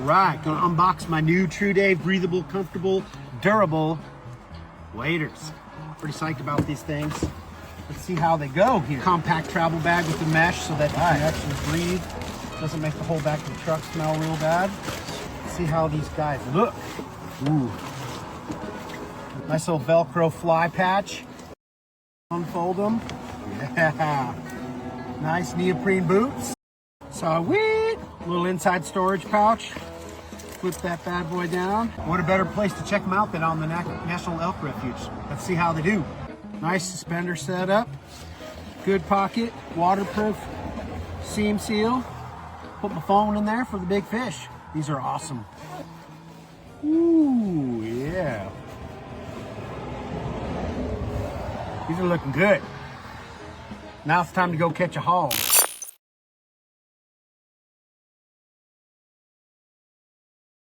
right, gonna unbox my new TRUDAVE breathable, comfortable, durable waders. Pretty psyched about these things. Let's see how they go here. Compact travel bag with the mesh so that you can actually breathe. Doesn't make the whole back of the truck smell real bad. Let's see how these guys look. Ooh. Nice little Velcro fly patch. Unfold them. Yeah. Nice neoprene boots. Sweet. Little inside storage pouch. Flip that bad boy down. What a better place to check them out than on the National Elk Refuge. Let's see how they do. Nice suspender setup. Good pocket. Waterproof seam seal. Put my phone in there for the big fish. These are awesome. Ooh, yeah. These are looking good. Now it's time to go catch a hog.